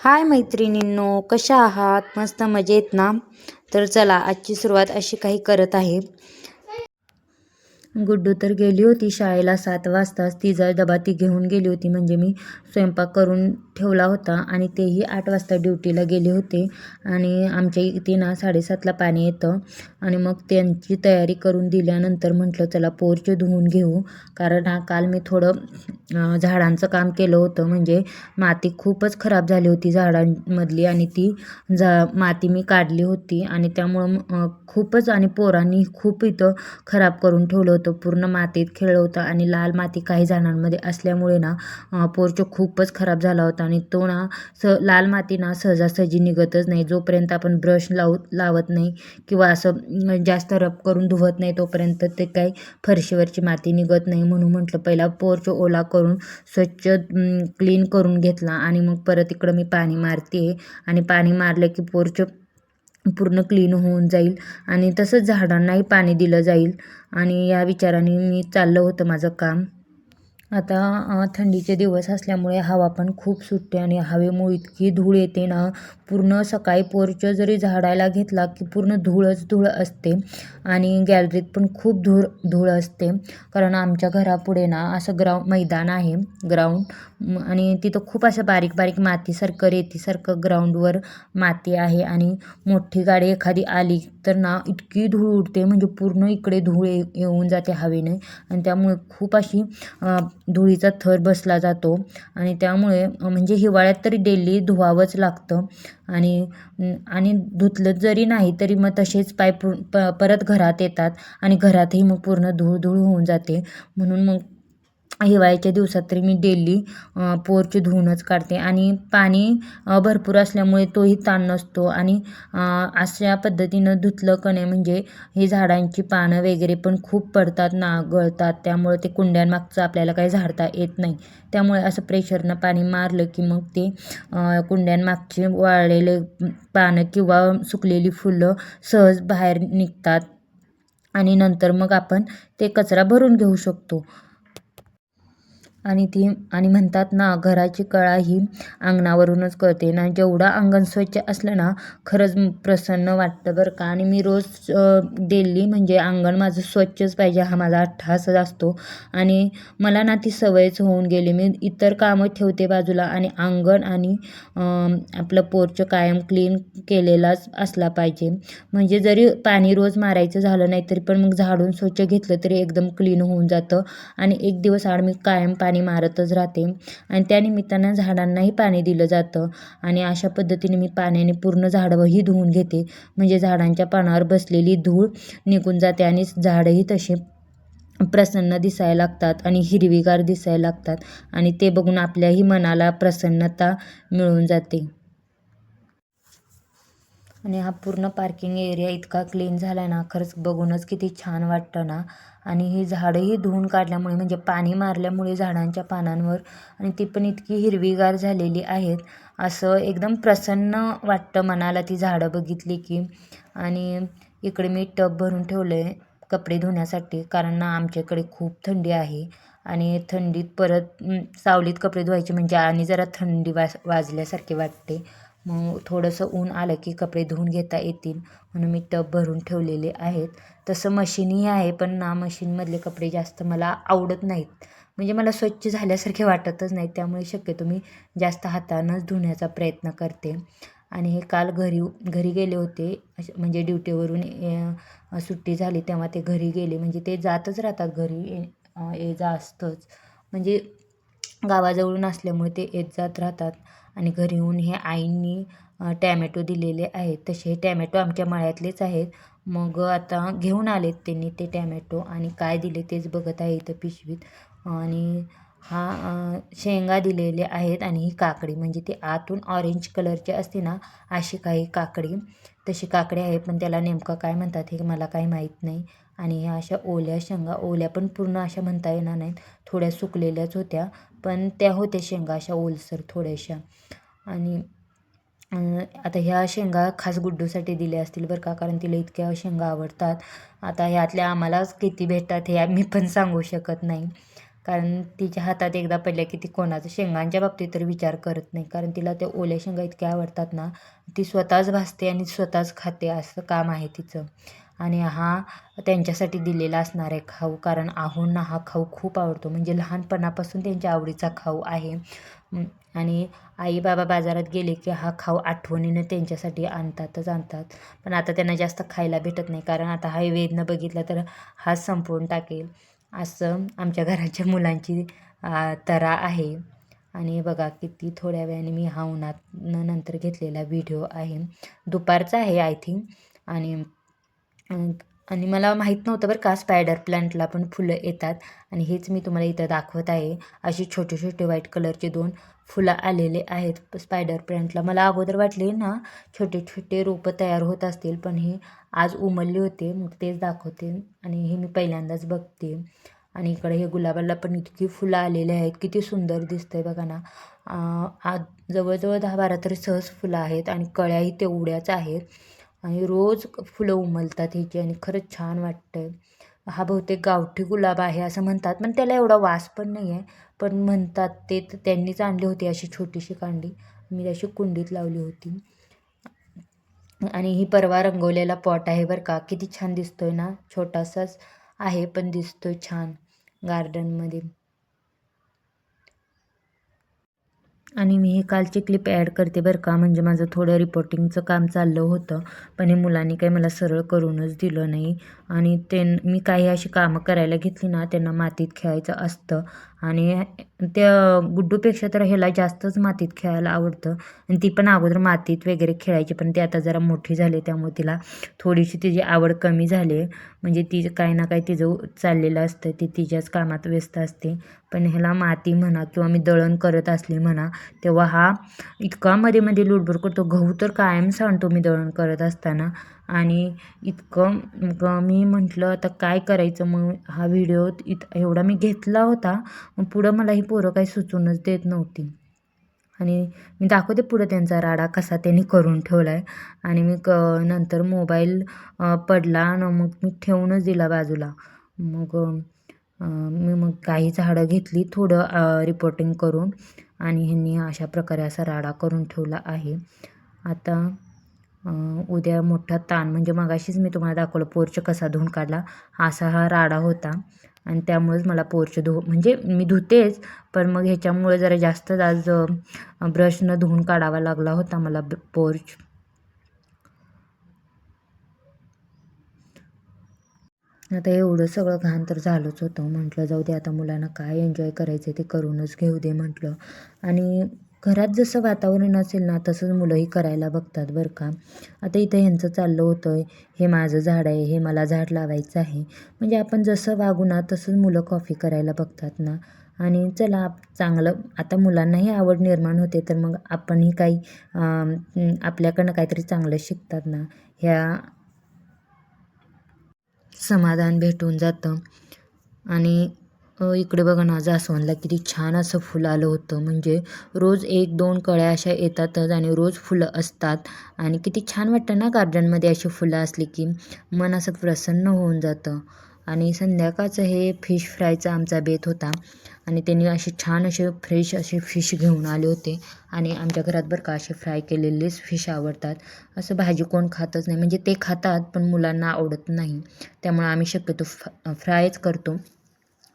हाय मैत्रिणींनो, कशा आहात? मस्त मजेत ना? तर चला आजची सुरुवात अशी काही करत आहे. गुड्डू तर गेली होती शाळेला 7 वाजताच. तिचा डबा ती घेऊन गेली होती, म्हणजे मी स्वयंपाक करून ठेवला होता आणि तेही 8 वाजता ड्युटीला गेले होते. आणि आमच्या इथे ना 7:30ला पाणी येतं आणि मग त्यांची तयारी करून दिल्यानंतर म्हटलं चला पोर्च धुवून घेऊ. कारण काल मी थोडं झाडांचं काम केलं होतं, म्हणजे माती खूपच खराब झाली होती झाडांमधली आणि ती माती मी काढली होती आणि त्यामुळं खूपच आणि पोरांनी खूप इथं खराब करून ठेवलं होतं. पूर्ण मातीत खेळलं होतं आणि लाल माती काही झाडांमध्ये असल्यामुळे ना पोर्च खूपच खराब झाला होता. आणि तो ना लाल माती ना सहजासहजी निघतच नाही. जोपर्यंत आपण ब्रश लावत नाही किंवा असं जास्त रब करून धुवत नाही तोपर्यंत ते काही फरशीवरची माती निघत नाही. म्हणून म्हटलं पहिला पोर्च ओला करून स्वच्छ क्लीन करून घेतला आणि मग परत इकडं मी पाणी मारते आणि पाणी मारलं की पोर्च पूर्ण क्लीन होऊन जाईल आणि तसंच झाडांनाही पाणी दिलं जाईल. आणि या विचाराने मी चाललं होतं माझं काम. आता थंडीचे दिवस असल्यामुळे हवा पण खूप सुटते आणि हवेमुळे इतकी धूळ येते ना, पूर्ण सकाळी पोर्च जरी झाडायला घेतला की पूर्ण धूळच धूळ असते. आणि गॅलरीत पण खूप धूळ असते, कारण आमच्या घरापुढे ना असं मैदान आहे, ग्राउंड. आणि तिथं खूप असं बारीक बारीक मातीसारखं रेतीसारखं ग्राउंडवर माती आहे. आणि मोठी गाडी एखादी आली तर ना इतकी धूळ उडते, म्हणजे पूर्ण इकडे धूळ येऊन जाते हवेने. आणि त्यामुळे खूप अशी धुळीचा थर बसला जातो. आणि त्यामुळे म्हणजे हिवाळ्यात तरी डेली धुवावंच लागतं. आणि आणि धुतलं जरी नाही तरी मग तसेच पाय परत घरात येतात आणि घरातही मग पूर्ण धूळ होऊन जाते. म्हणून मग हिवाळ्याच्या दिवसात तरी मी डेली पोर्च धुवूनच काढते. आणि पाणी भरपूर असल्यामुळे तोही ताण नसतो. आणि अशा पद्धतीनं धुतलं का नाही म्हणजे हे झाडांची पानं वगैरे पण खूप पडतात ना, गळतात. त्यामुळे ते कुंड्यांमागचं आपल्याला काही झाडता येत नाही. त्यामुळे असं प्रेशरनं पाणी मारलं की मग ते कुंड्यांमागचे वाळलेले पानं किंवा सुकलेली फुलं सहज बाहेर निघतात आणि नंतर मग आपण ते कचरा भरून घेऊ शकतो. आणि म्हणतात ना, घराची कळा ही अंगणावरूनच कळते ना. जेवढं अंगण स्वच्छ असलं ना, खरंच प्रसन्न वाटतं बरं का. आणि मी रोज डेली म्हणजे अंगण माझं स्वच्छच पाहिजे हा माझा अट्टाहास असतो. आणि मला ना ती सवयच होऊन गेली. मी इतर कामं ठेवते बाजूला आणि अंगण आणि आपलं पोर्च कायम क्लीन केलेलाच असला पाहिजे. म्हणजे जरी पाणी रोज मारायचं झालं नाही तरी पण मग झाडून स्वच्छ घेतलं तरी एकदम क्लीन होऊन जातं. आणि एक दिवस आड मी कायम पाणी मारतच राहते आणि त्यानिमित्तानं झाडांनाही पाणी दिलं जातं. आणि अशा पद्धतीने मी पाण्याने पूर्ण झाडंही धुवून घेते, म्हणजे झाडांच्या पानावर बसलेली धूळ निघून जाते आणि झाडंही तसे प्रसन्न दिसायला लागतात आणि हिरवीगार दिसायला लागतात. आणि ते बघून आपल्याही मनाला प्रसन्नता मिळून जाते. आणि हा पूर्ण पार्किंग एरिया इतका क्लीन झाला ना, खरंच बघूनच किती छान वाटतं ना. आणि ही झाडंही धुवून काढल्यामुळे म्हणजे पाणी मारल्यामुळे झाडांच्या पानांवर आणि ती पण इतकी हिरवीगार झालेली आहेत, असं एकदम प्रसन्न वाटतं मनाला ती झाडं बघितली की. आणि इकडे मी टब भरून ठेवलं आहे कपडे धुण्यासाठी, कारण ना आमच्याकडे खूप थंडी आहे. आणि थंडीत परत सावलीत कपडे धुवायचे म्हणजे आणि जरा थंडी वाजल्यासारखे वाटते. मग थोडंसं ऊन आलं की कपडे धुवून घेता येतील म्हणून मी टब भरून ठेवलेले आहेत. तसं मशीनही आहे, पण ना मशीनमधले कपडे जास्त मला आवडत नाहीत, म्हणजे मला स्वच्छ झाल्यासारखे वाटतच नाहीत. त्यामुळे शक्यतो मी जास्त हातानंच धुण्याचा प्रयत्न करते. आणि हे काल घरी गेले होते, म्हणजे ड्युटीवरून सुट्टी झाली तेव्हा ते घरी गेले. म्हणजे ते जातच राहतात घरी, ये जा असतंच, म्हणजे गावाजवळून असल्यामुळे ते येत जात राहतात. आणि घरी येऊन हे आईंनी टॅमॅटो दिलेले आहेत. तसे हे टॅमॅटो आमच्या मळ्यातलेच आहेत. मग आता घेऊन आलेत त्यांनी ते टॅमॅटो आणि काय दिले तेच बघत आहे इथं पिशवीत. आणि शेंगा दिलेले आहेत आणि ही काकडी, म्हणजे ती आतून ऑरेंज कलरची असते ना अशी काही काकडी, तशी काकडी आहे, पण त्याला नेमकं काय म्हणतात हे मला काही माहीत नाही. आणि ह्या अशा ओल्या शेंगा, ओल्या पण पूर्ण अशा म्हणता येणार नाहीत, थोड्या सुकलेल्याच होत्या, पण त्या होत्या शेंगा अशा ओलसर थोड्याशा. आणि आता ह्या शेंगा खास गुड्डूसाठी दिल्या असतील बरं का, कारण तिला इतक्या शेंगा आवडतात. आता ह्यातल्या आम्हालाच किती भेटतात हे मी पण सांगू शकत नाही. कारण तिच्या हातात एकदा पडल्या की ती कोणाचं शेंगांच्या बाबतीत तर विचार करत नाही, कारण तिला त्या ओल्या शेंगा इतक्या आवडतात ना, ती स्वतःच भाजते आणि स्वतःच खाते, असं काम आहे तिचं. आणि हा त्यांच्यासाठी दिलेला असणार आहे खाऊ, कारण आहोंना हा खाऊ खूप आवडतो, म्हणजे लहानपणापासून त्यांच्या आवडीचा खाऊ आहे. आणि आई बाबा बाजारात गेले की हा खाऊ आठवणीनं त्यांच्यासाठी आणतात. पण आता त्यांना जास्त खायला भेटत नाही, कारण आता हा वेदनं बघितलं तर हा संपवून टाकेल, असं आमच्या घराच्या मुलांची तरा आहे. आणि बघा किती थोड्या वेळाने मी हा उन्हातनं नंतर घेतलेला व्हिडिओ आहे, दुपारचा आहे आय थिंक. आणि आणि मला माहीत नव्हतं बरं का स्पायडर प्लांटला पण फुलं येतात. आणि हेच मी तुम्हाला इथं दाखवत आहे. अशी छोटे छोटे व्हाईट कलरचे 2 फुलं आलेले आहेत स्पायडर प्लांटला. मला अगोदर वाटले ना छोटे छोटे रोपं तयार होत असतील, पण हे आज उमलले होते, मग तेच दाखवते. आणि हे मी पहिल्यांदाच बघते. आणि इकडे हे गुलाबाला पण इतकी फुलं आलेली आहेत, किती सुंदर दिसतंय बघा ना. आज जवळजवळ 10-12 तरी सहज फुलं आहेत आणि कळ्याही तेवढ्याच आहेत. आणि रोज फुलं उमलतात ह्याची आणि खरंच छान वाटतं. हा बहुतेक गावठी गुलाब आहे असं म्हणतात, पण त्याला एवढा वास पण नाही आहे. पण म्हणतात ते त्यांनीच आणली होती अशी छोटीशी कांडी, मी अशी कुंडीत लावली होती. आणि ही परवा रंगवलेला पॉट आहे बरं का, किती छान दिसतोय ना, छोटासाच आहे पण दिसतोय छान गार्डनमध्ये. आणि मी हे कालची क्लिप ॲड करते बरं का, म्हणजे माझं थोडं रिपोर्टिंगचं काम चाललं होतं, पण हे मुलांनी काही मला सरळ करूनच दिलं नाही. आणि मी काही अशी कामं करायला घेतली ना, त्यांना मातीत खेळायचं असतं. आणि त्या गुड्डूपेक्षा तर ह्याला जास्तच मातीत खेळायला आवडतं. आणि ती पण अगोदर मातीत वगैरे खेळायची, पण ती आता जरा मोठी झाली, त्यामुळे तिला थोडीशी तिची आवड कमी झाली आहे. म्हणजे ती काही ना काही तिचं चाललेलं असतं, ती तिच्याच कामात व्यस्त असते. पण ह्याला माती म्हणा किंवा मी दळण करत असली म्हणा, तेव्हा हा इतका मध्ये लुडबुड करतो. गहू तर कायम सांडतो मी दळण करत असताना. आणि इतकं मग मी म्हटलं आता काय करायचं, मग हा व्हिडिओ एवढा मी घेतला होता. मग पुढं मला ही पोरं काही सुचूनच देत नव्हती. आणि मी दाखवते पुढं त्यांचा राडा कसा त्यांनी करून ठेवला आहे. आणि मी नंतर मोबाईल पडला आणि मग मी ठेवूनच दिला बाजूला. मग मी मग काही झाडं घेतली थोडं रिपोर्टिंग करून, आणि ह्यांनी अशा प्रकारे असा राडा करून ठेवला आहे. आता उद्या मोठा ताण, म्हणजे मगाशीच मी तुम्हाला दाखवलं पोर्च कसा धुवून काढला, असा हा राडा होता. आणि त्यामुळेच मला पोर्च म्हणजे मी धुतेच, पण मग ह्याच्यामुळे जरा जास्तच आज ब्रशनं धुवून काढावा लागला होता मला पोर्च. आता एवढं सगळं घाण तर झालंच होतं. म्हटलं जाऊ दे आता, मुलांना काय एन्जॉय करायचं ते करूनच घेऊ दे म्हटलं. आणि घरात जसं वातावरण असेल ना तसंच मुलंही करायला बघतात बरं का. आता इथं ह्यांचं चाललं होतं, हे माझं झाड आहे, हे मला झाड लावायचं आहे. म्हणजे आपण जसं वागू ना तसंच मुलं कॉपी करायला बघतात ना. आणि चला चांगलं, आता मुलांनाही आवड निर्माण होते, तर मग आपणही काही आपल्याकडनं काहीतरी चांगलं शिकतात ना, ह्या समाधान भेटून जातं. आणि इकडे बघा ना, जास्वंदला किती छान असं फुलं आलं होतं. म्हणजे रोज 1-2 कळ्या अशा येतातच आणि रोज फुलं असतात. आणि किती छान वाटतं ना गार्डनमध्ये अशी फुलं असली की, मन असं प्रसन्न होऊन जातं. आणि संध्याकाळचं हे फिश फ्रायचा आमचा बेत होता. आणि त्यांनी असे छान असे फ्रेश असे फिश घेऊन आले होते. आणि आमच्या घरात बरं का असे फ्राय केलेलेच फिश आवडतात. असं भाजी कोण खातच नाही, म्हणजे ते खातात पण मुलांना आवडत नाही. त्यामुळे आम्ही शक्यतो फ्रायच करतो.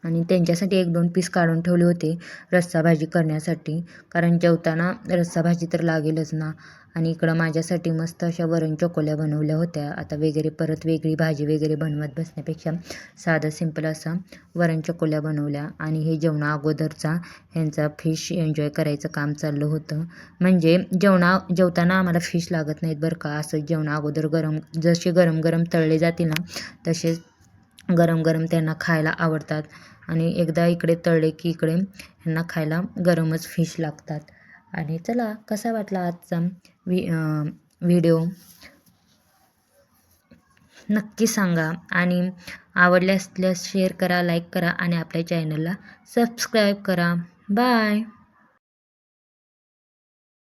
आणि त्यांच्यासाठी 1-2 पीस काढून ठेवले होते रस्सा भाजी करण्यासाठी, कारण जेवताना रस्सा भाजी तर लागेलच ना. आणि इकडं माझ्यासाठी मस्त अशा वरण चकोल्या बनवल्या होत्या. आता परत वेगळी भाजी वगैरे बनवत बसण्यापेक्षा साधं सिंपल असा वरण चकोल्या बनवल्या. आणि हे जेवणा अगोदरचा ह्यांचा फिश एन्जॉय करायचं काम चाललं होतं. म्हणजे जेवताना आम्हाला फिश लागत नाहीत बरं का, असं जेवणा अगोदर जसे गरम गरम तळले जातील ना तसेच गरम गरम त्यांना खायला आवडतात. आणि एकदा इकडे तळले की इकडे ह्यांना खायला गरमच फिश लागतात. आणि चला, कसा वाटला आजचा व्हिडिओ नक्की सांगा. आणि आवडले असल्यास शेअर करा, लाईक करा आणि आपल्या चॅनलला सबस्क्राईब करा. बाय.